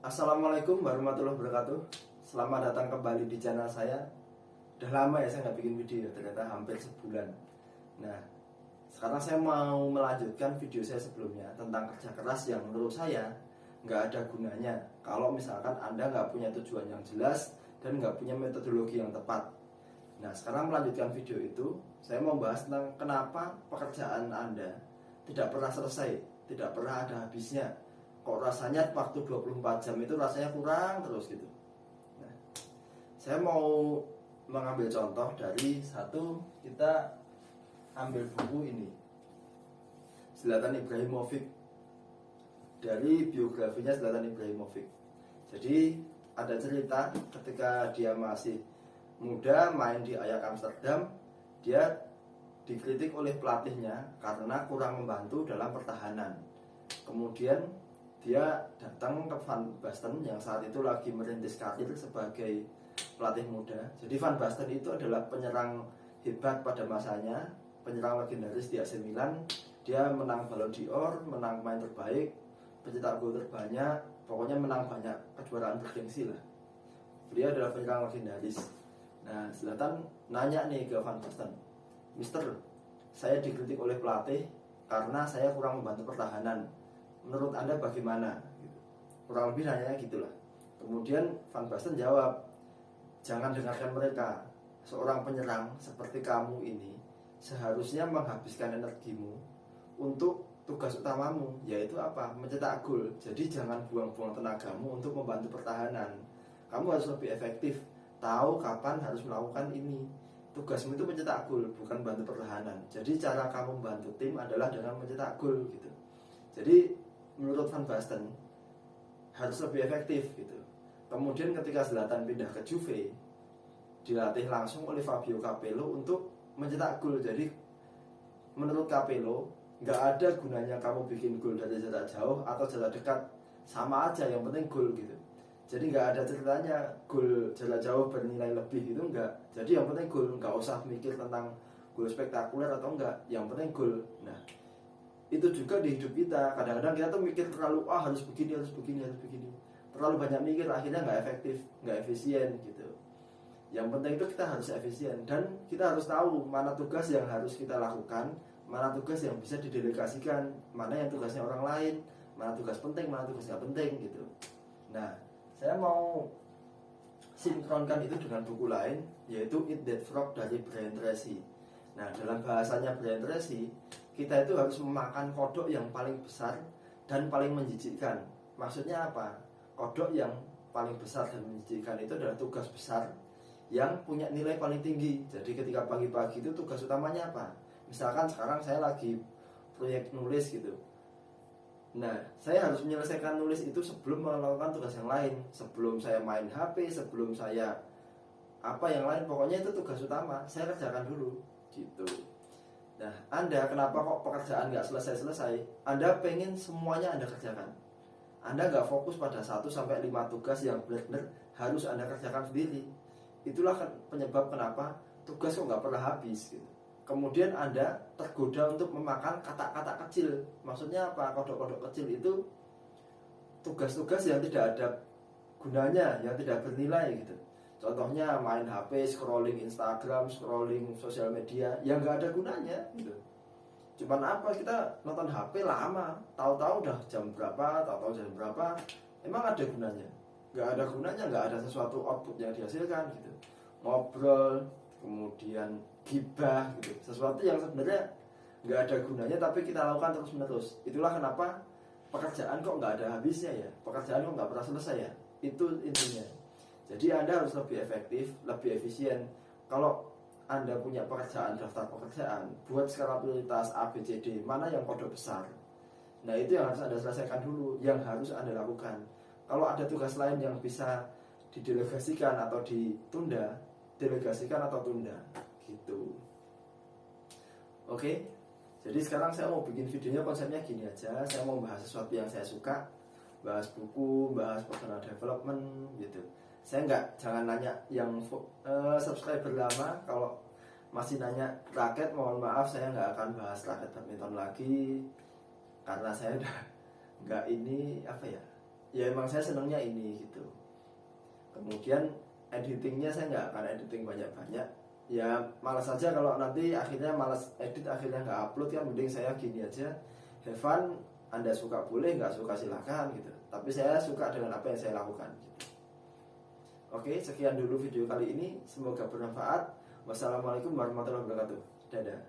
Assalamualaikum warahmatullahi wabarakatuh. Selamat datang kembali di channel saya. Udah lama ya saya nggak bikin video, ternyata hampir sebulan. Nah, sekarang saya mau melanjutkan video saya sebelumnya tentang kerja keras yang menurut saya nggak ada gunanya kalau misalkan Anda nggak punya tujuan yang jelas dan nggak punya metodologi yang tepat. Nah, sekarang melanjutkan video itu, saya mau bahas tentang kenapa pekerjaan Anda tidak pernah selesai, tidak pernah ada habisnya. Kok rasanya waktu 24 jam itu rasanya kurang terus gitu. Nah, saya mau mengambil contoh dari kita ambil buku ini, Zlatan Ibrahimovic, dari biografinya Zlatan Ibrahimovic. Jadi ada cerita ketika dia masih muda main di Ajax Amsterdam, dia dikritik oleh pelatihnya karena kurang membantu dalam pertahanan. Kemudian dia datang ke Van Basten yang saat itu lagi merintis karir sebagai pelatih muda. Jadi Van Basten itu adalah penyerang hebat pada masanya, penyerang legendaris di AC Milan. Dia menang Ballon d'Or, menang pemain terbaik, pencetak gol terbanyak, pokoknya menang banyak kejuaraan bergengsi lah. Beliau adalah penyerang legendaris. Nah, Zlatan nanya nih ke Van Basten, "Mister, saya dikritik oleh pelatih karena saya kurang membantu pertahanan. Menurut Anda bagaimana?" Kurang lebih nanya gitulah. Kemudian Van Basten jawab, "Jangan dengarkan mereka. Seorang penyerang seperti kamu ini seharusnya menghabiskan energimu untuk tugas utamamu, yaitu apa? Mencetak gol. Jadi jangan buang-buang tenagamu untuk membantu pertahanan. Kamu harus lebih efektif, tahu kapan harus melakukan ini. Tugasmu itu mencetak gol, bukan bantu pertahanan. Jadi cara kamu membantu tim adalah dengan mencetak gol gitu." Jadi menurut Van Basten harus lebih efektif gitu. Kemudian ketika Zlatan pindah ke Juve, dilatih langsung oleh Fabio Capello untuk mencetak gol. Jadi menurut Capello nggak ada gunanya kamu bikin gol dari jarak jauh atau jarak dekat, sama aja, yang penting gol gitu. Jadi nggak ada ceritanya gol jarak jauh bernilai lebih, itu enggak. Jadi yang penting gol, nggak usah mikir tentang gol spektakuler atau enggak, yang penting gol. Nah, itu juga di hidup kita. Kadang-kadang kita tuh mikir terlalu, harus begini, harus begini, harus begini. Terlalu banyak mikir, akhirnya nggak efektif, nggak efisien gitu. Yang penting itu kita harus efisien, dan kita harus tahu mana tugas yang harus kita lakukan, mana tugas yang bisa didelegasikan, mana yang tugasnya orang lain, mana tugas penting, mana tugas nggak penting gitu. Nah, saya mau sinkronkan itu dengan buku lain, yaitu Eat That Frog dari Brian Tracy. Nah, dalam bahasanya Brian Tracy, kita itu harus memakan kodok yang paling besar dan paling menjijikkan. Maksudnya apa? Kodok yang paling besar dan menjijikkan itu adalah tugas besar yang punya nilai paling tinggi. Jadi ketika pagi-pagi itu tugas utamanya apa? Misalkan sekarang saya lagi proyek nulis gitu. Nah, saya harus menyelesaikan nulis itu sebelum melakukan tugas yang lain. Sebelum saya main HP, sebelum saya apa yang lain, pokoknya itu tugas utama saya kerjakan dulu gitu. Nah, Anda kenapa kok pekerjaan nggak selesai-selesai? Anda pengen semuanya Anda kerjakan. Anda nggak fokus pada 1-5 tugas yang benar-benar harus Anda kerjakan sendiri. Itulah penyebab kenapa tugas kok nggak pernah habis gitu. Kemudian Anda tergoda untuk memakan kata-kata kecil. Maksudnya apa? Kodok-kodok kecil itu tugas-tugas yang tidak ada gunanya, yang tidak bernilai gitu. Contohnya main HP, scrolling Instagram, scrolling sosial media, yang nggak ada gunanya gitu. Cuman apa, kita nonton HP lama, tahu-tahu udah jam berapa, tahu-tahu jam berapa, emang ada gunanya? Nggak ada gunanya, nggak ada sesuatu output yang dihasilkan gitu. Ngobrol, kemudian gibah gitu, sesuatu yang sebenarnya nggak ada gunanya tapi kita lakukan terus-menerus. Itulah kenapa pekerjaan kok nggak ada habisnya ya, pekerjaan kok nggak pernah selesai ya, itu intinya. Jadi Anda harus lebih efektif, lebih efisien. Kalau Anda punya pekerjaan, daftar pekerjaan, buat skala prioritas A, B, C, D, mana yang kodok besar. Nah, itu yang harus Anda selesaikan dulu, yang harus Anda lakukan. Kalau ada tugas lain yang bisa didelegasikan atau ditunda, delegasikan atau tunda gitu. Oke, jadi sekarang saya mau bikin videonya konsepnya gini aja. Saya mau bahas sesuatu yang saya suka, bahas buku, bahas personal development gitu. Saya jangan nanya yang subscriber lama. Kalau masih nanya raket, mohon maaf, saya nggak akan bahas raket badminton lagi, karena saya udah nggak ini apa ya, ya emang saya senangnya ini gitu. Kemudian editingnya saya nggak akan editing banyak-banyak, ya malas aja kalau nanti akhirnya malas edit, akhirnya nggak upload kan. Mending saya gini aja, have fun. Anda suka boleh, nggak suka silahkan gitu, tapi saya suka dengan apa yang saya lakukan gitu. Oke, sekian dulu video kali ini, semoga bermanfaat. Wassalamualaikum warahmatullahi wabarakatuh. Dadah.